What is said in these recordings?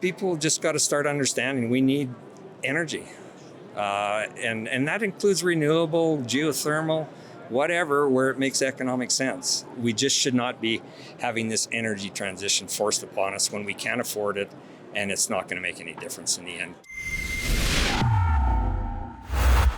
people just got to start understanding we need energy. And that includes renewable, geothermal, whatever, where it makes economic sense. We just should not be having this energy transition forced upon us when we can't afford it, and it's not going to make any difference in the end.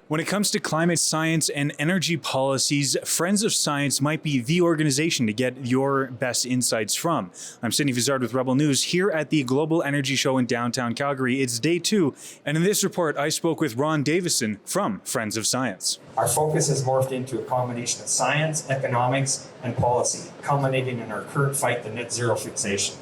When it comes to climate science and energy policies, Friends of Science might be the organization to get your best insights from. I'm Sidney Vizard with Rebel News here at the Global Energy Show in downtown Calgary. It's day 2, and in this report, I spoke with Ron Davison from Friends of Science. Our focus has morphed into a combination of science, economics, and policy, culminating in our current fight to net zero fixation,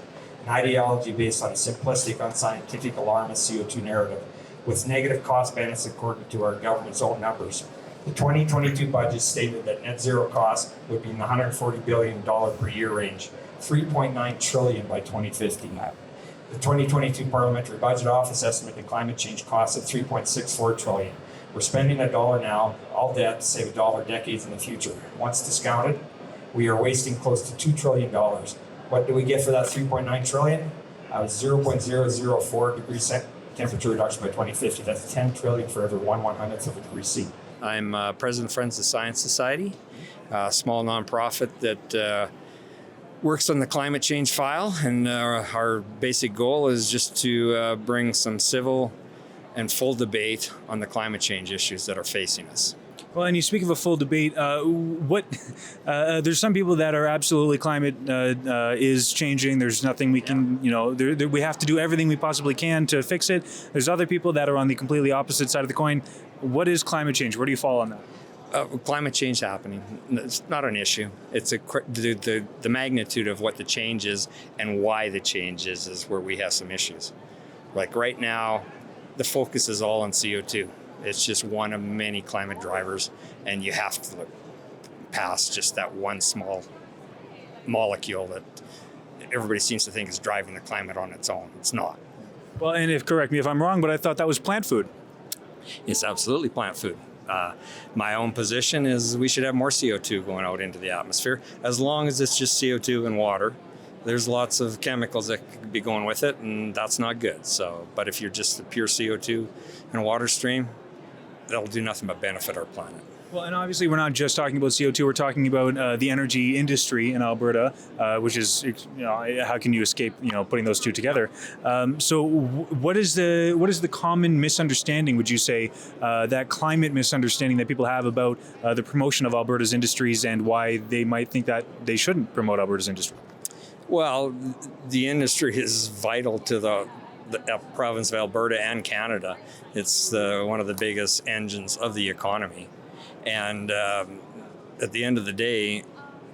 an ideology based on a simplistic, unscientific, alarmist CO2 narrative with negative cost benefits according to our government's own numbers. The 2022 budget stated that net zero costs would be in the $140 billion per year range, $3.9 trillion by 2050. The 2022 Parliamentary Budget Office estimated climate change costs at $3.64 trillion. We're spending $1 now, all debt, to save $1 decades in the future. Once discounted, we are wasting close to $2 trillion. What do we get for that $3.9 trillion? 0.004 degrees temperature reduction by 2050. That's 10 trillion for every 1/100th of a degree C. I'm president of Friends of Science Society, a small nonprofit that works on the climate change file, and our basic goal is just to bring some civil and full debate on the climate change issues that are facing us. Well, and you speak of a full debate. There's some people that are absolutely climate is changing. There's nothing we can, we have to do everything we possibly can to fix it. There's other people that are on the completely opposite side of the coin. What is climate change? Where do you fall on that? Climate change happening. It's not an issue. It's the magnitude of what the change is and why the change is where we have some issues. Like right now, the focus is all on CO2. It's just one of many climate drivers, and you have to look past just that one small molecule that everybody seems to think is driving the climate on its own. It's not. Well, and correct me if I'm wrong, but I thought that was plant food. It's absolutely plant food. My own position is we should have more CO2 going out into the atmosphere, as long as it's just CO2 and water. There's lots of chemicals that could be going with it, and that's not good. So, but if you're just a pure CO2 and water stream, that'll do nothing but benefit our planet. Well, and obviously we're not just talking about CO2, we're talking about the energy industry in Alberta, which is, how can you escape, putting those two together? So what is the common misunderstanding, would you say, that climate misunderstanding that people have about the promotion of Alberta's industries and why they might think that they shouldn't promote Alberta's industry? Well, the industry is vital to the province of Alberta and Canada. It's one of the biggest engines of the economy. And at the end of the day,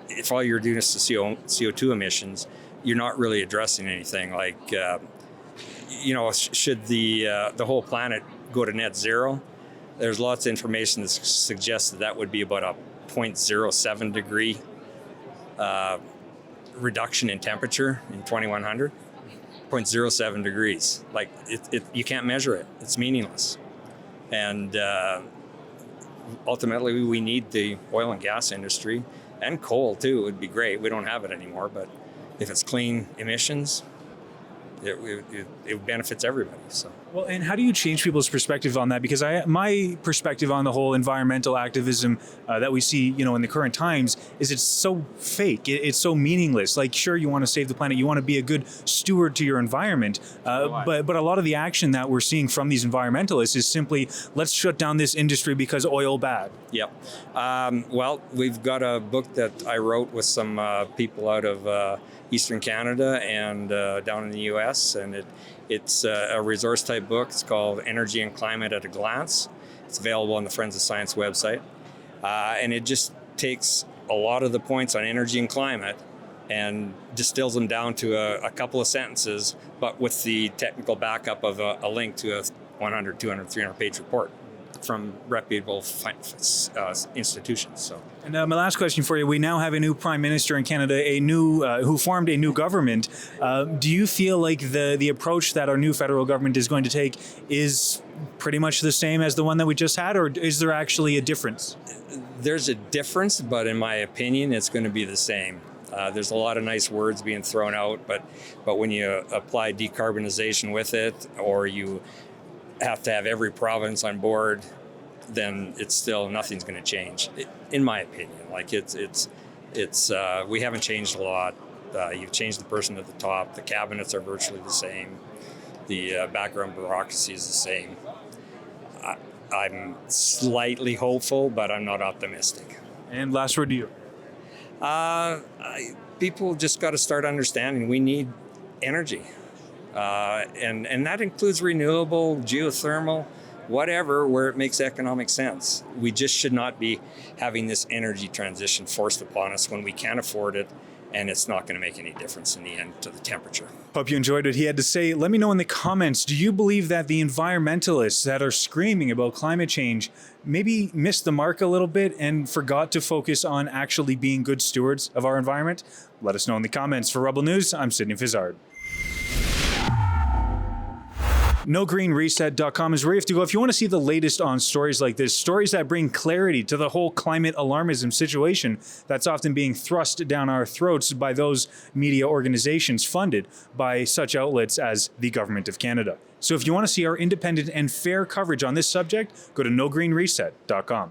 if all you're doing is the CO2 emissions, you're not really addressing anything. Like, should the whole planet go to net zero? There's lots of information that suggests that would be about a 0.07 degree reduction in temperature in 2100. 0.07 degrees. Like you can't measure it. It's meaningless. And ultimately, we need the oil and gas industry and coal too. It would be great. We don't have it anymore, but if it's clean emissions, it benefits everybody. So. Well, and how do you change people's perspective on that? Because my perspective on the whole environmental activism that we see, in the current times, is it's so fake. It's so meaningless. Like, sure, you want to save the planet, you want to be a good steward to your environment, but a lot of the action that we're seeing from these environmentalists is simply, let's shut down this industry because oil bad. Yep. Well, we've got a book that I wrote with some people out of Eastern Canada and down in the U.S., and it's a resource type book. It's called Energy and Climate at a Glance. It's available on the Friends of Science website. And it just takes a lot of the points on energy and climate and distills them down to a couple of sentences, but with the technical backup of a link to a 100, 200, 300 page report from reputable institutions. So. And my last question for you: we now have a new prime minister in Canada, who formed a new government. Do you feel like the approach that our new federal government is going to take is pretty much the same as the one that we just had, or is there actually a difference? There's a difference, but in my opinion, it's going to be the same. There's a lot of nice words being thrown out, but when you apply decarbonization with it, or you have to have every province on board, then it's still nothing's going to change, in my opinion. Like we haven't changed a lot. You've changed the person at the top. The cabinets are virtually the same. The background bureaucracy is the same. I'm slightly hopeful, but I'm not optimistic. And last word to you. People just got to start understanding we need energy. And that includes renewable, geothermal, whatever, where it makes economic sense. We just should not be having this energy transition forced upon us when we can't afford it, and it's not going to make any difference in the end to the temperature. Hope you enjoyed what he had to say. Let me know in the comments, do you believe that the environmentalists that are screaming about climate change maybe missed the mark a little bit and forgot to focus on actually being good stewards of our environment? Let us know in the comments. For Rebel News, I'm Sydney Fizzard. NoGreenReset.com is where you have to go if you want to see the latest on stories like this, stories that bring clarity to the whole climate alarmism situation that's often being thrust down our throats by those media organizations funded by such outlets as the Government of Canada. So if you want to see our independent and fair coverage on this subject, go to NoGreenReset.com.